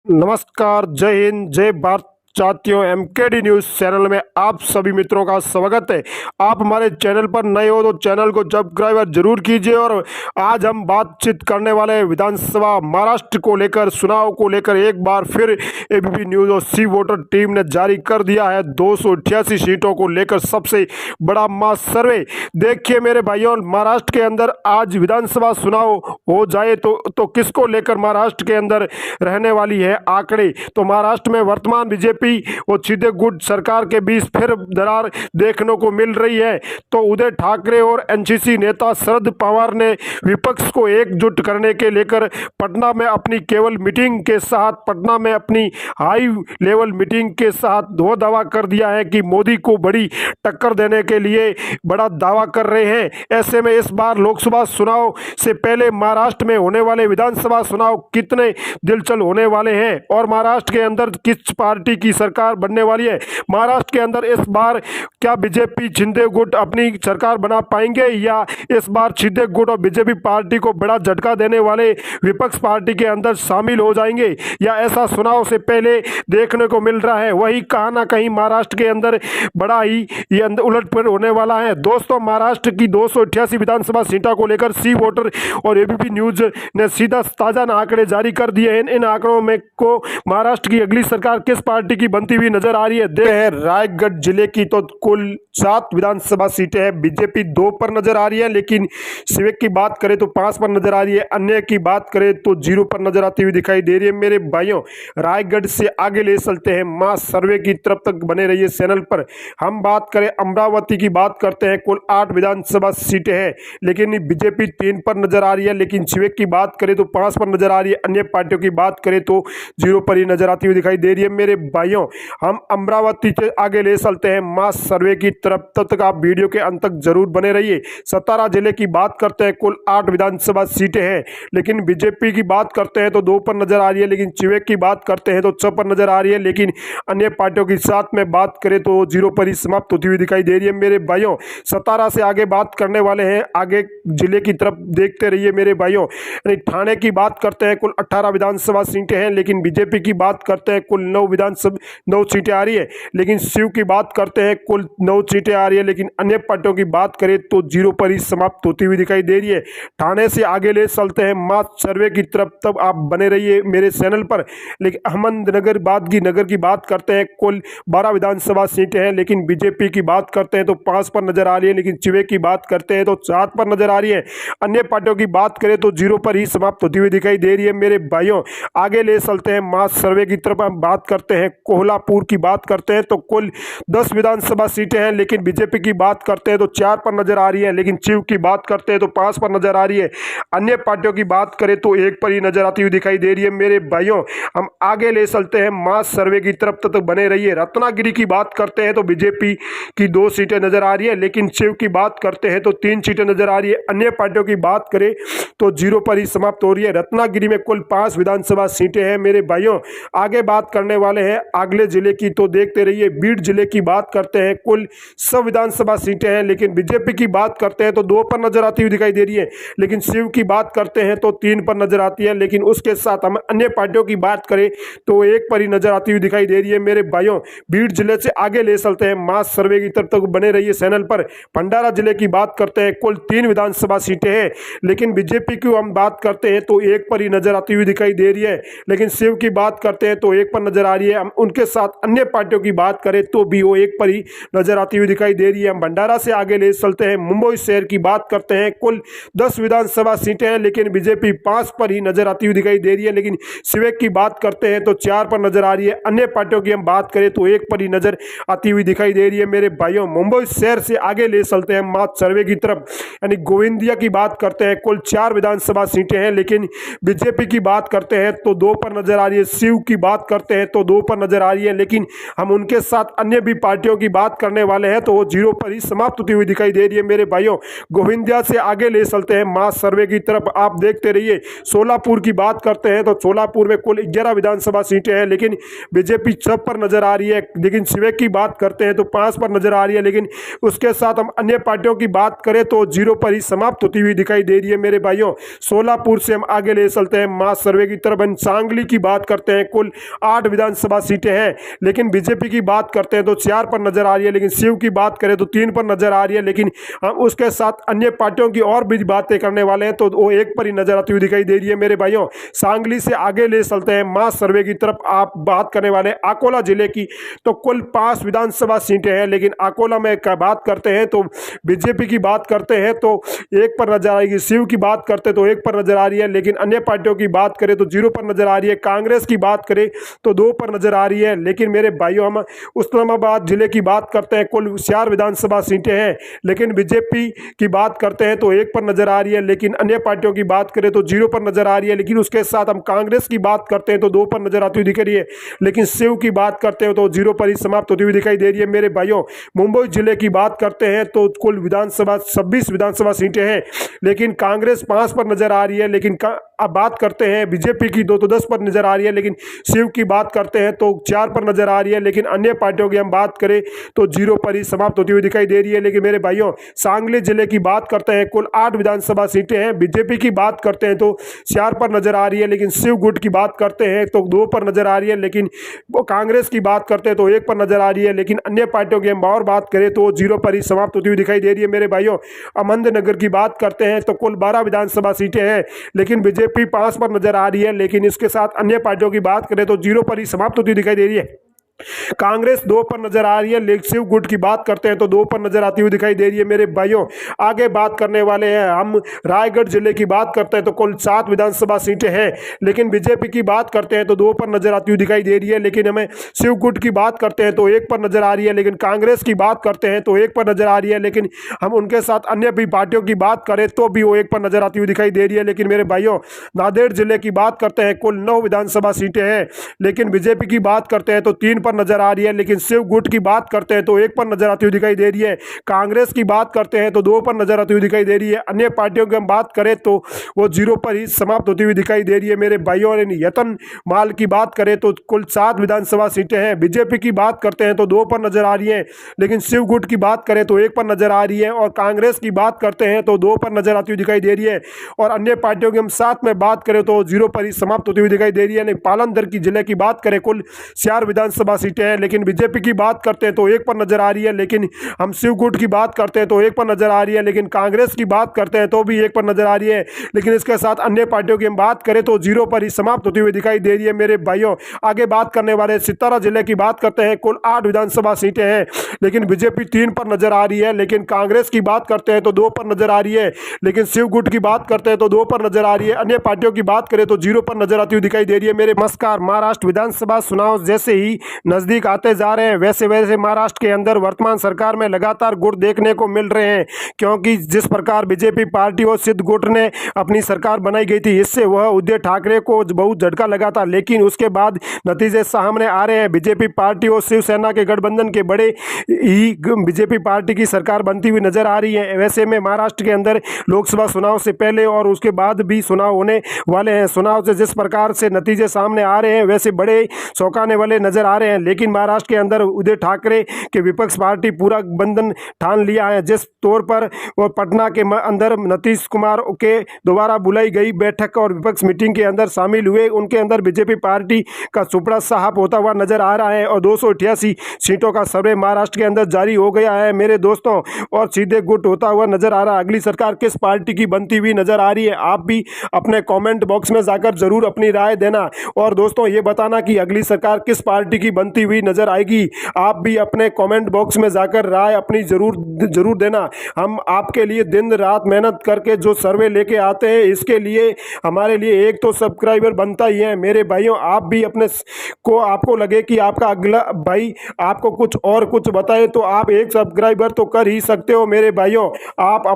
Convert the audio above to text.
नमस्कार, जय हिंद, जय भारत। साथियों, एमकेडी न्यूज़ चैनल में आप सभी मित्रों का स्वागत है। आप हमारे चैनल पर नए हो तो चैनल को सब्सक्राइब जरूर कीजिए। और आज हम बातचीत करने वाले हैं विधानसभा महाराष्ट्र को लेकर, चुनाव को लेकर। एक बार फिर एबीपी न्यूज़ और सी वोटर टीम ने जारी कर दिया है 288 सीटों को लेकर सबसे बड़ा मास सर्वे। देखिए मेरे भाइयों, महाराष्ट्र के अंदर आज विधानसभा चुनाव हो जाए तो किसको लेकर महाराष्ट्र के अंदर रहने वाली है आंकड़े। तो महाराष्ट्र में वर्तमान बीजेपी और सीधे गुट सरकार के बीच फिर दरार देखने को मिल रही है। तो उद्धव ठाकरे और एनसीसी नेता शरद पवार ने विपक्ष को एकजुट करने के लेकर पटना में अपनी केवल मीटिंग के साथ, पटना में अपनी हाई लेवल मीटिंग के साथ वो दावा कर दिया है कि मोदी को बड़ी टक्कर देने के लिए बड़ा दावा कर रहे हैं। ऐसे में इस बार लोकसभा चुनाव से पहले महाराष्ट्र में होने वाले विधानसभा चुनाव कितने दिलचस्प होने वाले हैं और महाराष्ट्र के अंदर किस पार्टी की सरकार बनने वाली है। महाराष्ट्र के अंदर इस बार क्या बीजेपी शिंदे गुट अपनी सरकार बना पाएंगे या इस बार शिंदे गुट और बीजेपी पार्टी को बड़ा झटका देने वाले विपक्ष पार्टी के अंदर शामिल हो जाएंगे, या ऐसा चुनाव से पहले देखने को मिल रहा है। वही कहीं ना कहीं महाराष्ट्र के अंदर बड़ा ही ये उलटफेर होने वाला है। दोस्तों, महाराष्ट्र की 288 विधानसभा सीटों को लेकर सी वोटर और एबीपी न्यूज ने सीधा ताजा आंकड़े जारी कर दिए हैं। इन आंकड़ों में को महाराष्ट्र की अगली सरकार किस पार्टी की बनती हुई नजर आ रही है। देखते हैं रायगढ़ जिले की तो कुल 7 विधानसभा सीटें हैं। बीजेपी 2 पर नजर आ रही है, लेकिन सिविक की बात करें तो 5 पर नजर आ रही है। अन्य की बात करें तो 0 पर नजर आती हुई दिखाई दे रही है। मेरे भाइयों, रायगढ़ से आगे ले चलते हैं, मास सर्वे की तरफ तक बने रहिए चैनल पर। हम बात करें अमरावती की, बात करते हैं, कुल 8 विधानसभा सीटें हैं, लेकिन बीजेपी 3 पर नजर आ रही है। लेकिन सिविक की बात करें तो 5 पर नजर आ रही है। अन्य पार्टियों की बात करें तो 0 पर ही नजर आती हुई दिखाई दे रही है। मेरे भाइयों, हम अमरावती से आगे ले चलते हैं मास सर्वे की तरफ। तब तक आप वीडियो के अंत तक जरूर बने रहिए। सतारा जिले की बात करते हैं, कुल 8 विधानसभा सीटें हैं, लेकिन बीजेपी की बात करते हैं तो 2 पर नजर आ रही है। लेकिन सिविक की बात करते हैं तो 6 पर नजर आ रही है। लेकिन अन्य पार्टियों के साथ में बात करें तो 0 पर ही समाप्त होती हुई दिखाई दे रही है। मेरे भाइयों, सतारा से आगे बात करने वाले हैं, आगे जिले की तरफ देखते रहिए मेरे भाइयों। ठाणे की बात करते हैं, कुल 18 विधानसभा सीटें हैं, लेकिन बीजेपी की बात करते हैं कुल 9 सीटें आ रही है। लेकिन शिव की बात करते हैं कुल 9 सीटें आ रही है। लेकिन अन्य पार्टियों की बात करें तो 0 पर ही समाप्त होती हुई दिखाई दे रही है। ठाणे से आगे ले चलते हैं मास सर्वे की तरफ, तब आप बने रहिए मेरे चैनल पर। लेकिन अहमदनगर नगर की बात करते हैं, कुल 12 विधानसभा सीटें हैं, लेकिन बीजेपी की बात करते हैं तो 5 पर नजर आ रही है। लेकिन शिवे की बात करते हैं तो 7 पर नजर आ रही है। अन्य पार्टियों की बात करें तो 0 पर ही समाप्त होती हुई दिखाई दे रही है। मेरे भाइयों, आगे ले चलते हैं मास सर्वे की तरफ। हम बात करते हैं कोल्हापुर की, बात करते हैं तो कुल 10 विधानसभा सीटें हैं, लेकिन बीजेपी की बात करते हैं तो 4 पर नजर आ रही है। लेकिन शिव की बात करते हैं तो 5 पर नजर आ रही है। अन्य पार्टियों की बात करें तो 1 पर ही नजर आती हुई दिखाई दे रही है। मेरे भाइयों, हम आगे ले चलते हैं मास सर्वे की तरफ, तक बने रहिए। रत्नागिरी की बात करते हैं तो बीजेपी की 2 सीटें नजर आ रही है, लेकिन शिव की बात करते हैं तो 3 सीटें नजर आ रही है। अन्य पार्टियों की बात करें तो 0 पर ही समाप्त हो रही है। रत्नागिरी में कुल 5 विधानसभा सीटें हैं। मेरे भाइयों, आगे बात करने वाले हैं अगले जिले की, तो देखते रहिए। बीड जिले की बात करते हैं, कुल 100 विधानसभा सीटें हैं, लेकिन बीजेपी की बात करते हैं तो 2 पर नजर आती हुई दिखाई दे रही है। लेकिन शिव की बात करते हैं तो 3 पर नजर आती है। लेकिन उसके साथ हम अन्य पार्टियों की बात करें तो 1 पर ही नजर आती हुई दिखाई दे रही है। मेरे भाइयों, बीड जिले से आगे ले चलते हैं, मास सर्वे की तरफ तक बने रहिए चैनल पर। भंडारा जिले की बात करते हैं, कुल 3 विधानसभा सीटें हैं, लेकिन बीजेपी की हम बात करते हैं तो 1 पर ही नजर आती हुई दिखाई दे रही है। लेकिन शिव की बात करते हैं तो 1 पर नजर आ रही है। हम उनके साथ अन्य पार्टियों की बात करें तो भी वो 1 पर ही नजर आती हुई दिखाई दे रही है। हम भंडारा से आगे ले चलते हैं, मुंबई शहर की बात करते हैं, कुल 10 विधानसभा सीटें हैं, लेकिन बीजेपी 5 पर ही नजर आती हुई दिखाई दे रही है। लेकिन सिविक की बात करते हैं तो 4 पर नजर आ रही है। अन्य पार्टियों की हम बात करें तो 1 पर ही नजर आती हुई दिखाई दे रही है। मेरे भाइयों, मुंबई शहर से आगे ले चलते हैं मास सर्वे की तरफ, यानी गोविंदिया की बात करते हैं, कुल 4 विधानसभा सीटें हैं, लेकिन बीजेपी की बात करते हैं तो 2 पर नजर आ रही है। शिव की बात करते हैं तो 2 पर नजर नजर आ रही है, लेकिन हम उनके साथ अन्य भी पार्टियों की बात करने वाले हैं तो वो जीरो पर ही समाप्त होती हुई दिखाई दे रही है मेरे भाइयों। गोविंदिया से आगे ले चलते हैं मास सर्वे की तरफ, आप देखते रहिए। सोलापुर की बात करते हैं तो सोलापुर में कुल 11 विधानसभा सीटें हैं, लेकिन बीजेपी 6 पर नजर आ रही है। लेकिन सिवेक की बात करते हैं तो 5 पर नजर आ रही है, लेकिन उसके साथ हम अन्य पार्टियों की बात करें तो जीरो पर ही समाप्त होती हुई दिखाई दे रही है मेरे भाइयों। सोलापुर से हम आगे ले चलते हैं मास सर्वे की तरफ। सांगली की बात करते हैं, कुल 8 विधानसभा सीटें हैं, लेकिन बीजेपी की बात करते हैं तो 4 पर नजर आ रही है। लेकिन शिव की बात करें तो 3 पर नजर आ रही है, लेकिन हम उसके साथ अन्य पार्टियों की और भी बातें करने वाले हैं तो वो 1 पर ही नजर आती हुई दिखाई दे रही है मेरे भाइयों। सांगली से आगे ले चलते हैं मास सर्वे की तरफ, आप बात करने वाले हैं अकोला जिले की। तो कुल 5 विधानसभा सीटें हैं, लेकिन अकोला में बात करते हैं तो बीजेपी की बात करते हैं तो 1 पर नजर आएगी। शिव की बात करते हैं तो 1 पर नजर आ रही है, लेकिन अन्य पार्टियों की बात करें तो 0 पर नजर आ रही है। कांग्रेस की बात करें तो 2 पर नजर आ रही है। लेकिन मेरे भाइयों हम उस्मानाबाद जिले की बात करते हैं, कुल 4 विधानसभा सीटें हैं, लेकिन बीजेपी की बात करते हैं तो 1 पर नजर आ रही है। लेकिन अन्य पार्टियों की बात करें तो 0 पर नजर आ रही है। लेकिन उसके साथ हम कांग्रेस की बात करते हैं तो 2 पर नजर आती हुई दिख रही है। लेकिन शिव की बात करते हैं तो 0 पर ही समाप्त होती हुई दिखाई दे रही है मेरे भाइयों। मुंबई जिले की बात करते हैं तो कुल विधानसभा 26 विधानसभा सीटें हैं, लेकिन कांग्रेस 5 पर नजर आ रही है। लेकिन अब बात करते हैं बीजेपी की तो 10 पर नजर आ रही है। लेकिन शिव की बात करते हैं तो 4 पर नजर आ रही है। लेकिन अन्य पार्टियों की हम बात करें तो 0 पर ही समाप्त होती हुई दिखाई दे रही है। लेकिन मेरे भाइयों सांगली जिले की बात करते हैं, कुल 8 विधानसभा सीटें हैं, बीजेपी की बात करते हैं तो 4 पर नजर आ रही है। लेकिन शिव गुट की बात करते हैं तो 2 पर नजर आ रही है। लेकिन वो कांग्रेस की बात करते हैं तो 1 पर नजर आ रही है। लेकिन अन्य पार्टियों की हम और बात करें तो 0 पर ही समाप्त होती हुई दिखाई दे रही है मेरे भाइयों। अहमदनगर की बात करते हैं तो कुल 12 विधानसभा सीटें हैं, लेकिन बीजेपी 5 पर नजर आ रही है। लेकिन इसके साथ अन्य पार्टियों की बात करें तो 0 पर ही समाप्त होती दिखाई दे रही है। कांग्रेस 2 पर नजर आ रही है। लेकिन शिव गुट की बात करते हैं तो 2 पर नजर आती हुई दिखाई दे रही है मेरे भाइयों। आगे बात करने वाले हैं हम रायगढ़ जिले की बात करते हैं तो कुल 7 विधानसभा सीटें हैं, लेकिन बीजेपी की बात करते हैं तो 2 पर नजर आती हुई दिखाई दे रही है। लेकिन हमें शिव गुट की बात करते हैं तो 1 पर नजर आ रही है। लेकिन कांग्रेस की बात करते हैं तो 1 पर नजर आ रही है। लेकिन हम उनके साथ अन्य भी पार्टियों की बात करें तो भी वो 1 पर नजर आती हुई दिखाई दे रही है। लेकिन मेरे भाइयों नांदेड़ जिले की बात करते हैं, कुल 9 विधानसभा सीटें हैं, लेकिन बीजेपी की बात करते हैं तो 3 पर नजर आ रही है। लेकिन शिव गुट की बात करते हैं तो 1 पर नजर आती हुई दिखाई दे रही है। कांग्रेस की बात करते हैं तो 2 पर नजर आती हुई दिखाई दे रही है। अन्य पार्टियों की हम बात करें तो वो 0 पर ही समाप्त होती हुई दिखाई दे रही है मेरे भाइयों। और यतन माल की बात करें तो कुल 7 विधानसभा सीटें हैं, बीजेपी की बात करते हैं तो 2 पर नजर आ रही है। लेकिन शिव गुट की बात करें तो 1 पर नजर आ रही है। और कांग्रेस की बात करते हैं तो 2 पर नजर आती हुई दिखाई दे रही है। और अन्य पार्टियों की हम साथ में बात करें तो 0 पर ही समाप्त होती हुई दिखाई दे रही है। पालनधर की जिले की बात करें, कुल 4 विधानसभा सीटें हैं, लेकिन बीजेपी की बात करते हैं तो 1 पर नजर आ रही है। लेकिन हम शिव गुट की बात करते हैं तो 1 पर नजर आ रही है। लेकिन कांग्रेस की बात करते हैं तो भी 1 पर नजर आ रही है। लेकिन इसके साथ अन्य पार्टियों की हम बात करें तो 0 पर ही समाप्त होती हुई दिखाई दे रही है मेरे भाइयों। आगे बात करने वाले सितारा जिले की बात करते हैं, कुल 8 विधानसभा सीटें हैं, लेकिन बीजेपी 3 पर नजर आ रही है। लेकिन कांग्रेस की बात करते हैं तो 2 पर नजर आ रही है। लेकिन शिव गुट की बात करते हैं तो 2 पर नजर आ रही है। अन्य पार्टियों की बात करें तो 0 पर नजर आती हुई दिखाई दे रही है मेरे। नमस्कार। महाराष्ट्र विधानसभा चुनाव जैसे ही नजदीक आते जा रहे हैं वैसे वैसे महाराष्ट्र के अंदर वर्तमान सरकार में लगातार गुट देखने को मिल रहे हैं, क्योंकि जिस प्रकार बीजेपी पार्टी और सिद्ध गुट ने अपनी सरकार बनाई गई थी, इससे वह उद्धव ठाकरे को बहुत झटका लगा था। लेकिन उसके बाद नतीजे सामने आ रहे हैं। बीजेपी पार्टी और शिवसेना के गठबंधन के बड़े ही बीजेपी पार्टी की सरकार बनती हुई नजर आ रही है। वैसे में महाराष्ट्र के अंदर लोकसभा चुनाव से पहले और उसके बाद भी चुनाव होने वाले हैं। चुनाव से जिस प्रकार से नतीजे सामने आ रहे हैं वैसे बड़े चौंकाने वाले नजर आ रहे हैं। लेकिन महाराष्ट्र के अंदर उद्धव ठाकरे के विपक्ष पार्टी पूरा बंधन ठान लिया है, जिस तौर पर वो पटना के अंदर नीतीश कुमार के द्वारा बुलाई गई बैठक और विपक्ष मीटिंग के अंदर शामिल हुए, उनके अंदर बीजेपी पार्टी का सुपड़ा साहब होता हुआ नजर आ रहा है। और 288 सीटों का सर्वे महाराष्ट्र के अंदर जारी हो गया है मेरे दोस्तों, और सीधे गुट होता हुआ नजर आ रहा है। अगली सरकार किस पार्टी की बनती हुई नजर आ रही है, आप भी अपने कमेंट बॉक्स में जाकर जरूर अपनी राय देना। और दोस्तों ये बताना कि अगली सरकार किस पार्टी की बनती हुई नजर आएगी, आप भी अपने कमेंट बॉक्स में जाकर राय अपनी जरूर देना। हम आपके लिए दिन रात मेहनत करके जो सर्वे लेके आते हैं, इसके लिए हमारे लिए एक तो सब्सक्राइबर बनता ही है मेरे भाइयों। आप भी अपने को आपको लगे कि आपका अगला भाई आपको कुछ और कुछ बताए तो आप एक सब्सक्राइबर तो कर ही सकते हो मेरे भाइयों। आप